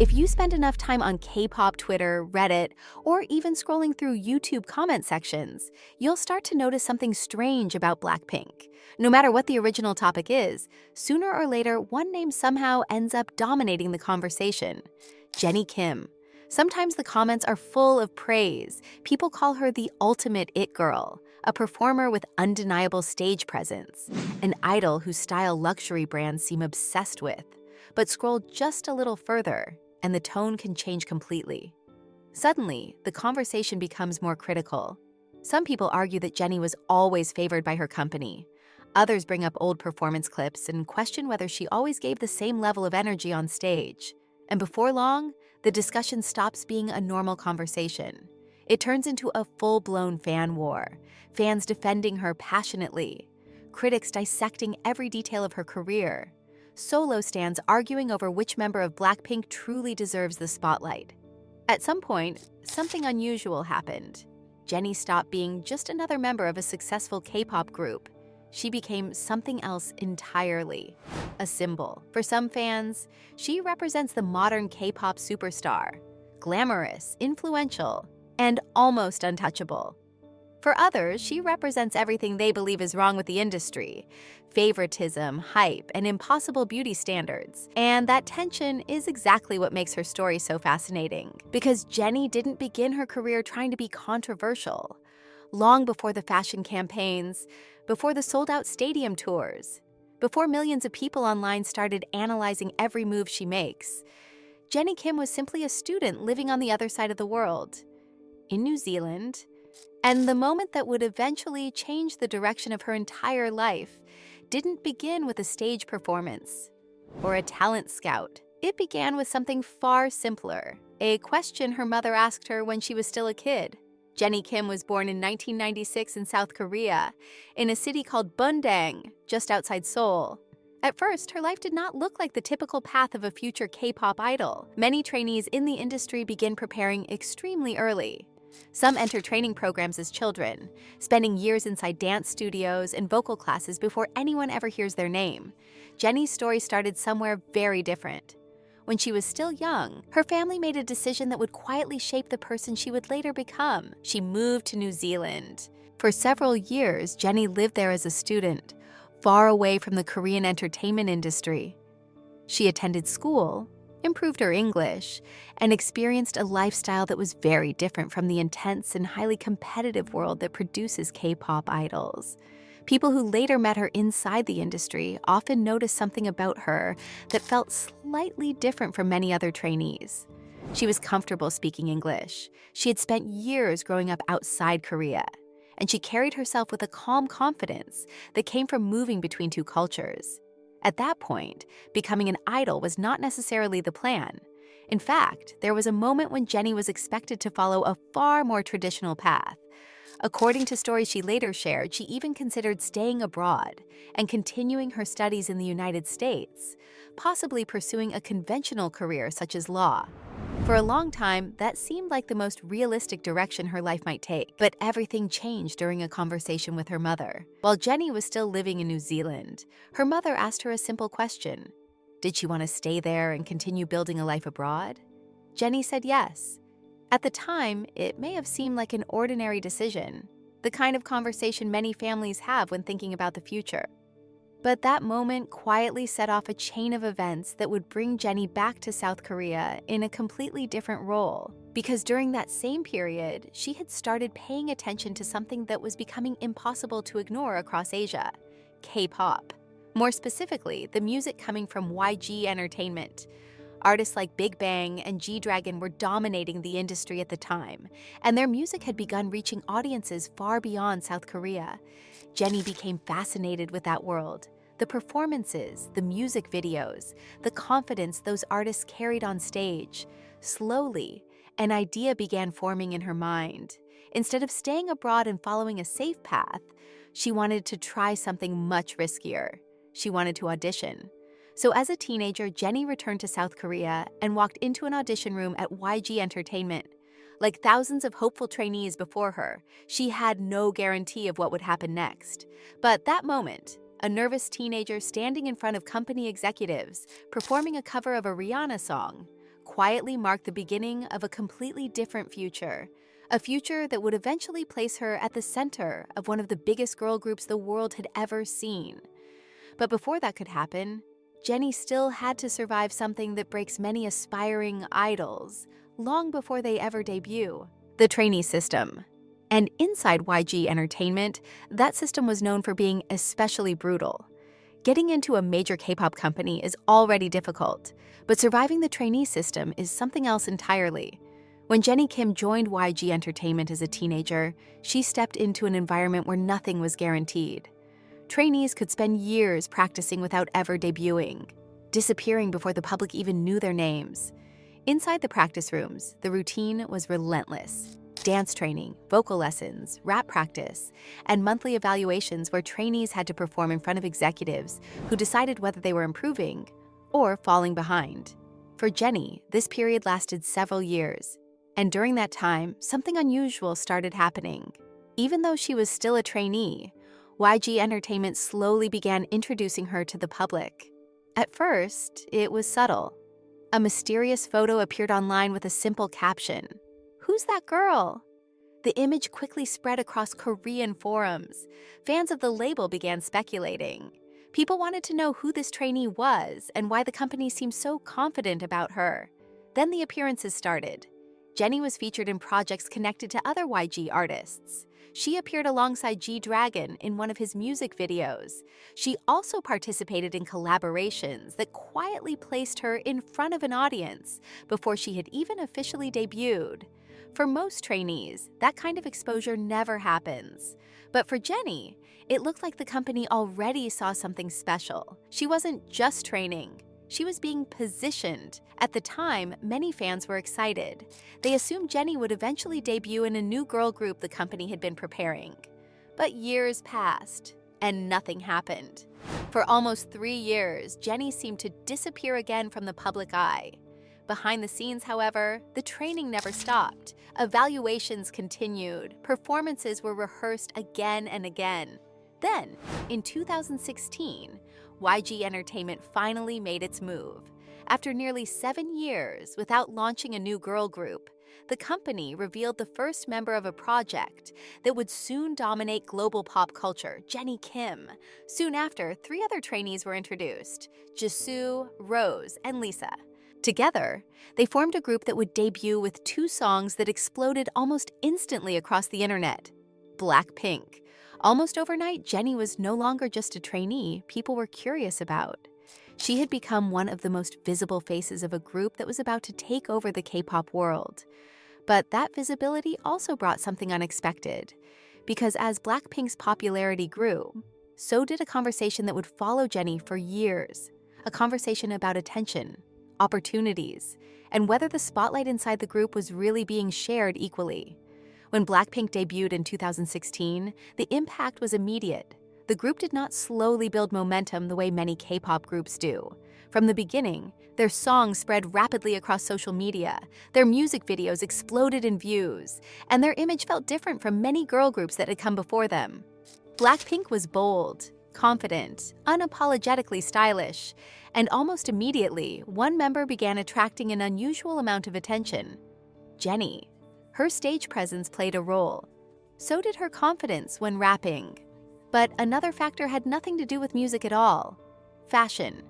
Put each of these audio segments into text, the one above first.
If you spend enough time on K-pop Twitter, Reddit, or even scrolling through YouTube comment sections, you'll start to notice something strange about Blackpink. No matter what the original topic is, sooner or later, one name somehow ends up dominating the conversation: Jennie Kim. Sometimes the comments are full of praise. People call her the ultimate it girl, a performer with undeniable stage presence, an idol whose style luxury brands seem obsessed with. But scroll just a little further, and the tone can change completely. Suddenly, the conversation becomes more critical. Some people argue that Jennie was always favored by her company. Others bring up old performance clips and question whether she always gave the same level of energy on stage. And before long, the discussion stops being a normal conversation. It turns into a full-blown fan war, fans defending her passionately, critics dissecting every detail of her career, solo stans arguing over which member of Blackpink truly deserves the spotlight. At some point, something unusual happened. Jennie stopped being just another member of a successful K-pop group. She became something else entirely, a symbol. For some fans, she represents the modern K-pop superstar, glamorous, influential, and almost untouchable. For others, she represents everything they believe is wrong with the industry: favoritism, hype, and impossible beauty standards. And that tension is exactly what makes her story so fascinating. Because Jennie didn't begin her career trying to be controversial. Long before the fashion campaigns, before the sold-out stadium tours, before millions of people online started analyzing every move she makes, Jennie Kim was simply a student living on the other side of the world, in New Zealand. And the moment that would eventually change the direction of her entire life didn't begin with a stage performance or a talent scout. It began with something far simpler, a question her mother asked her when she was still a kid. Jennie Kim was born in 1996 in South Korea, in a city called Bundang, just outside Seoul. At first, her life did not look like the typical path of a future K-pop idol. Many trainees in the industry begin preparing extremely early. Some enter training programs as children, spending years inside dance studios and vocal classes before anyone ever hears their name. Jennie's story started somewhere very different. When she was still young, her family made a decision that would quietly shape the person she would later become. She moved to New Zealand. For several years, Jennie lived there as a student, far away from the Korean entertainment industry. She attended school, improved her English, and experienced a lifestyle that was very different from the intense and highly competitive world that produces K-pop idols. People who later met her inside the industry often noticed something about her that felt slightly different from many other trainees. She was comfortable speaking English. She had spent years growing up outside Korea, and she carried herself with a calm confidence that came from moving between two cultures. At that point, becoming an idol was not necessarily the plan. In fact, there was a moment when Jennie was expected to follow a far more traditional path. According to stories she later shared, she even considered staying abroad and continuing her studies in the United States, possibly pursuing a conventional career such as law. For a long time, that seemed like the most realistic direction her life might take. But everything changed during a conversation with her mother. While Jennie was still living in New Zealand, her mother asked her a simple question. Did she want to stay there and continue building a life abroad? Jennie said yes. At the time, it may have seemed like an ordinary decision, the kind of conversation many families have when thinking about the future. But that moment quietly set off a chain of events that would bring Jennie back to South Korea in a completely different role. Because during that same period, she had started paying attention to something that was becoming impossible to ignore across Asia: K-pop. More specifically, the music coming from YG Entertainment. Artists like Big Bang and G-Dragon were dominating the industry at the time, and their music had begun reaching audiences far beyond South Korea. Jennie became fascinated with that world. The performances, the music videos, the confidence those artists carried on stage. Slowly, an idea began forming in her mind. Instead of staying abroad and following a safe path, she wanted to try something much riskier. She wanted to audition. So as a teenager, Jennie returned to South Korea and walked into an audition room at YG Entertainment. Like thousands of hopeful trainees before her, she had no guarantee of what would happen next. But that moment, a nervous teenager standing in front of company executives, performing a cover of a Rihanna song, quietly marked the beginning of a completely different future, a future that would eventually place her at the center of one of the biggest girl groups the world had ever seen. But before that could happen, Jennie still had to survive something that breaks many aspiring idols long before they ever debut: the trainee system. And inside YG Entertainment, that system was known for being especially brutal. Getting into a major K-pop company is already difficult, but surviving the trainee system is something else entirely. When Jennie Kim joined YG Entertainment as a teenager, she stepped into an environment where nothing was guaranteed. Trainees could spend years practicing without ever debuting, disappearing before the public even knew their names. Inside the practice rooms, the routine was relentless. Dance training, vocal lessons, rap practice, and monthly evaluations where trainees had to perform in front of executives who decided whether they were improving or falling behind. For Jennie, this period lasted several years, and during that time, something unusual started happening. Even though she was still a trainee, YG Entertainment slowly began introducing her to the public. At first, it was subtle. A mysterious photo appeared online with a simple caption: "Who's that girl?" The image quickly spread across Korean forums. Fans of the label began speculating. People wanted to know who this trainee was and why the company seemed so confident about her. Then the appearances started. Jennie was featured in projects connected to other YG artists. She appeared alongside G-Dragon in one of his music videos. She also participated in collaborations that quietly placed her in front of an audience before she had even officially debuted. For most trainees, that kind of exposure never happens. But for Jennie, it looked like the company already saw something special. She wasn't just training. She was being positioned. At the time, many fans were excited. They assumed Jennie would eventually debut in a new girl group the company had been preparing. But years passed, and nothing happened. For almost 3 years, Jennie seemed to disappear again from the public eye. Behind the scenes, however, the training never stopped. Evaluations continued. Performances were rehearsed again and again. Then, in 2016, YG Entertainment finally made its move. After nearly 7 years without launching a new girl group, the company revealed the first member of a project that would soon dominate global pop culture: Jennie Kim. Soon after, 3 other trainees were introduced: Jisoo, Rose, and Lisa. Together, they formed a group that would debut with 2 songs that exploded almost instantly across the internet: Blackpink. Almost overnight, Jennie was no longer just a trainee people were curious about. She had become one of the most visible faces of a group that was about to take over the K-pop world. But that visibility also brought something unexpected, because as Blackpink's popularity grew, so did a conversation that would follow Jennie for years, a conversation about attention, opportunities, and whether the spotlight inside the group was really being shared equally. When Blackpink debuted in 2016, the impact was immediate. The group did not slowly build momentum the way many K-pop groups do. From the beginning, their songs spread rapidly across social media, their music videos exploded in views, and their image felt different from many girl groups that had come before them. Blackpink was bold, confident, unapologetically stylish, and almost immediately, one member began attracting an unusual amount of attention: Jennie. Her stage presence played a role. So did her confidence when rapping. But another factor had nothing to do with music at all: fashion.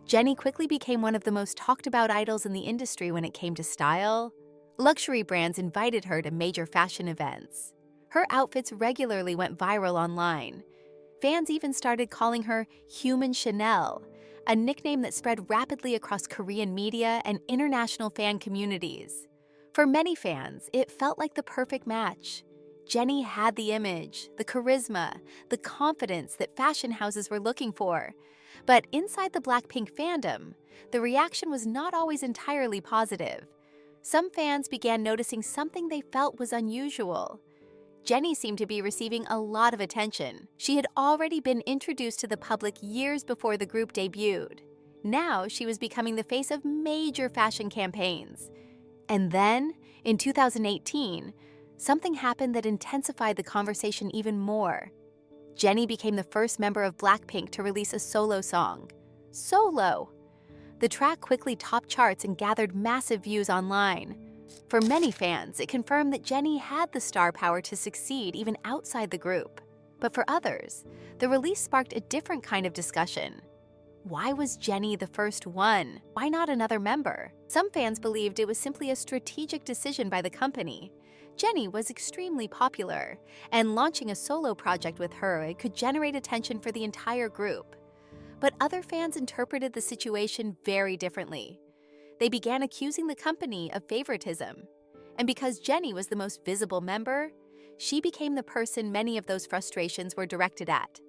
Jennie quickly became one of the most talked about idols in the industry when it came to style. Luxury brands invited her to major fashion events. Her outfits regularly went viral online. Fans even started calling her Human Chanel, a nickname that spread rapidly across Korean media and international fan communities. For many fans, it felt like the perfect match. Jennie had the image, the charisma, the confidence that fashion houses were looking for. But inside the Blackpink fandom, the reaction was not always entirely positive. Some fans began noticing something they felt was unusual. Jennie seemed to be receiving a lot of attention. She had already been introduced to the public years before the group debuted. Now she was becoming the face of major fashion campaigns. And then, in 2018, something happened that intensified the conversation even more. Jennie became the first member of Blackpink to release a solo song. Solo! The track quickly topped charts and gathered massive views online. For many fans, it confirmed that Jennie had the star power to succeed even outside the group. But for others, the release sparked a different kind of discussion. Why was Jennie the first one? Why not another member? Some fans believed it was simply a strategic decision by the company. Jennie was extremely popular, and launching a solo project with her could generate attention for the entire group. But other fans interpreted the situation very differently. They began accusing the company of favoritism. And because Jennie was the most visible member, she became the person many of those frustrations were directed at.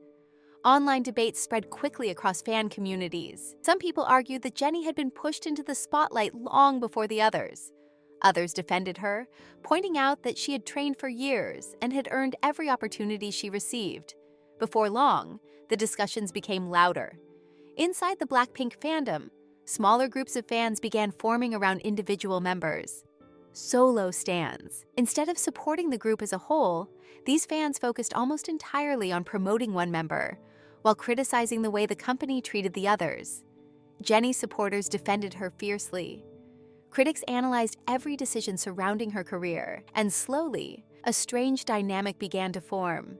Online debates spread quickly across fan communities. Some people argued that Jennie had been pushed into the spotlight long before the others. Others defended her, pointing out that she had trained for years and had earned every opportunity she received. Before long, the discussions became louder. Inside the Blackpink fandom, smaller groups of fans began forming around individual members. Solo stans. Instead of supporting the group as a whole, these fans focused almost entirely on promoting one member, while criticizing the way the company treated the others. Jennie supporters defended her fiercely. Critics analyzed every decision surrounding her career, and slowly, a strange dynamic began to form.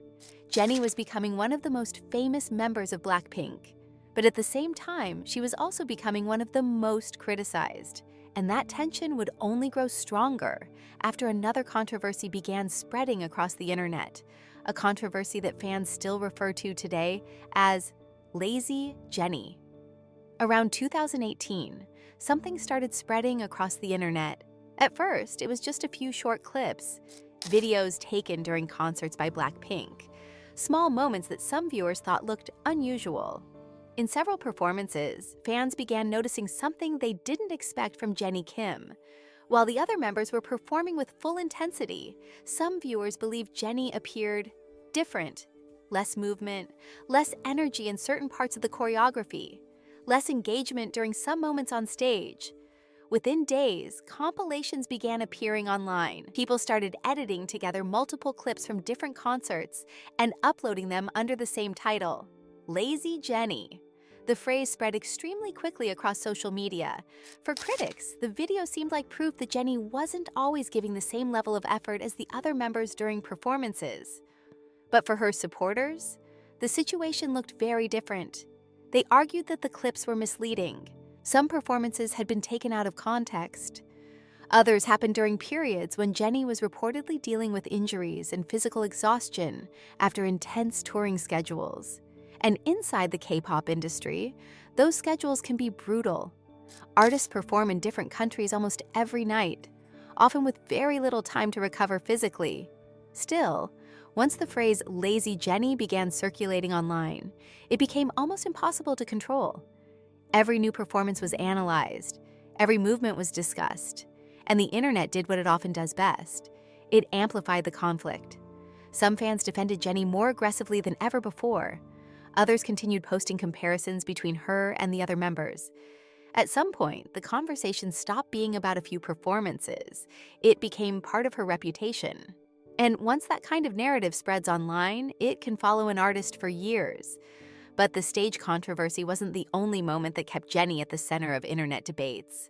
Jennie was becoming one of the most famous members of Blackpink, but at the same time, she was also becoming one of the most criticized. And that tension would only grow stronger after another controversy began spreading across the internet, a controversy that fans still refer to today as Lazy Jennie. Around 2018, something started spreading across the internet. At first, it was just a few short clips, videos taken during concerts by Blackpink, small moments that some viewers thought looked unusual. In several performances, fans began noticing something they didn't expect from Jennie Kim. While the other members were performing with full intensity, some viewers believed Jennie appeared different. Less movement, less energy in certain parts of the choreography, less engagement during some moments on stage. Within days, compilations began appearing online. People started editing together multiple clips from different concerts and uploading them under the same title, Lazy Jennie. The phrase spread extremely quickly across social media. For critics, the video seemed like proof that Jennie wasn't always giving the same level of effort as the other members during performances. But for her supporters, the situation looked very different. They argued that the clips were misleading. Some performances had been taken out of context. Others happened during periods when Jennie was reportedly dealing with injuries and physical exhaustion after intense touring schedules. And inside the K-pop industry, those schedules can be brutal. Artists perform in different countries almost every night, often with very little time to recover physically. Still, once the phrase Lazy Jennie began circulating online, it became almost impossible to control. Every new performance was analyzed, every movement was discussed, and the internet did what it often does best. It amplified the conflict. Some fans defended Jennie more aggressively than ever before. Others continued posting comparisons between her and the other members. At some point, the conversation stopped being about a few performances. It became part of her reputation. And once that kind of narrative spreads online, it can follow an artist for years. But the stage controversy wasn't the only moment that kept Jennie at the center of internet debates.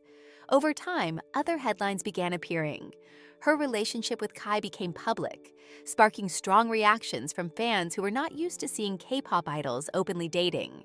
Over time, other headlines began appearing. Her relationship with Kai became public, sparking strong reactions from fans who were not used to seeing K-pop idols openly dating.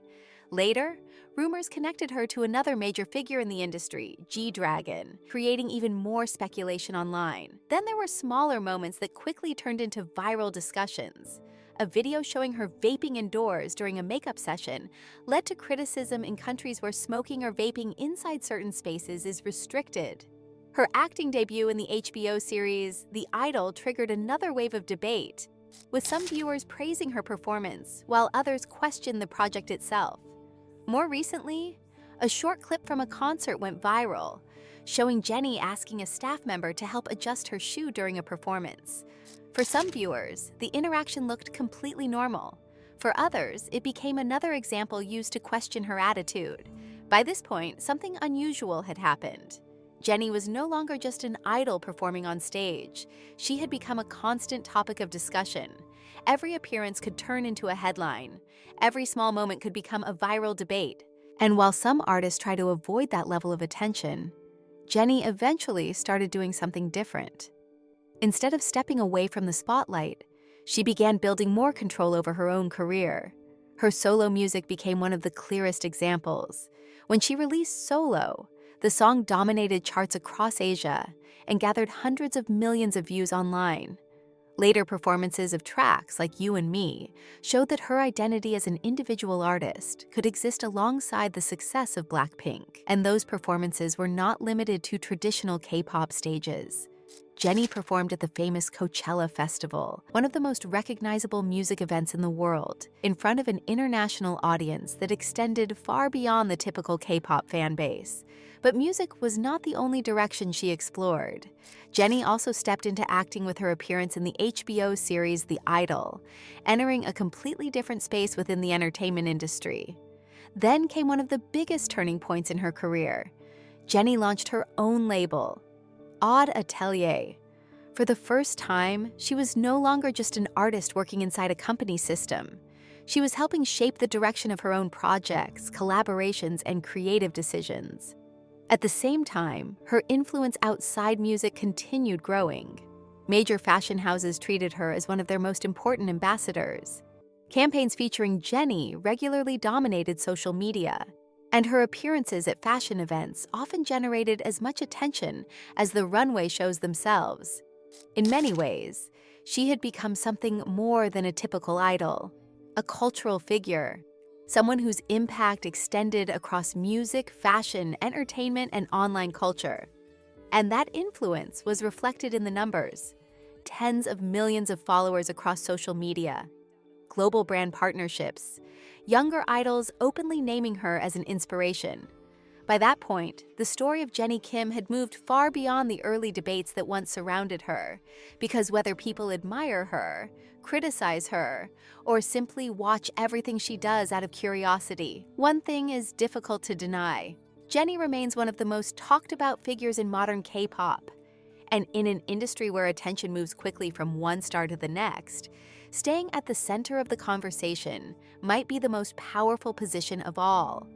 Later, rumors connected her to another major figure in the industry, G-Dragon, creating even more speculation online. Then there were smaller moments that quickly turned into viral discussions. A video showing her vaping indoors during a makeup session led to criticism in countries where smoking or vaping inside certain spaces is restricted. Her acting debut in the HBO series The Idol triggered another wave of debate, with some viewers praising her performance, while others questioned the project itself. More recently, a short clip from a concert went viral, showing Jennie asking a staff member to help adjust her shoe during a performance. For some viewers, the interaction looked completely normal. For others, it became another example used to question her attitude. By this point, something unusual had happened. Jennie was no longer just an idol performing on stage. She had become a constant topic of discussion. Every appearance could turn into a headline. Every small moment could become a viral debate. And while some artists try to avoid that level of attention, Jennie eventually started doing something different. Instead of stepping away from the spotlight, she began building more control over her own career. Her solo music became one of the clearest examples. When she released Solo, the song dominated charts across Asia and gathered hundreds of millions of views online. Later performances of tracks like You and Me showed that her identity as an individual artist could exist alongside the success of Blackpink, and those performances were not limited to traditional K-pop stages. Jennie performed at the famous Coachella Festival, one of the most recognizable music events in the world, in front of an international audience that extended far beyond the typical K-pop fan base. But music was not the only direction she explored. Jennie also stepped into acting with her appearance in the HBO series The Idol, entering a completely different space within the entertainment industry. Then came one of the biggest turning points in her career. Jennie launched her own label, Odd Atelier. For the first time, she was no longer just an artist working inside a company system. She was helping shape the direction of her own projects, collaborations, and creative decisions. At the same time, her influence outside music continued growing. Major fashion houses treated her as one of their most important ambassadors. Campaigns featuring Jennie regularly dominated social media, and her appearances at fashion events often generated as much attention as the runway shows themselves. In many ways, she had become something more than a typical idol, a cultural figure, someone whose impact extended across music, fashion, entertainment, and online culture. And that influence was reflected in the numbers: tens of millions of followers across social media, global brand partnerships, younger idols openly naming her as an inspiration. By that point, the story of Jennie Kim had moved far beyond the early debates that once surrounded her, because whether people admire her, criticize her, or simply watch everything she does out of curiosity, one thing is difficult to deny: Jennie remains one of the most talked about figures in modern K-pop. And in an industry where attention moves quickly from one star to the next, staying at the center of the conversation might be the most powerful position of all.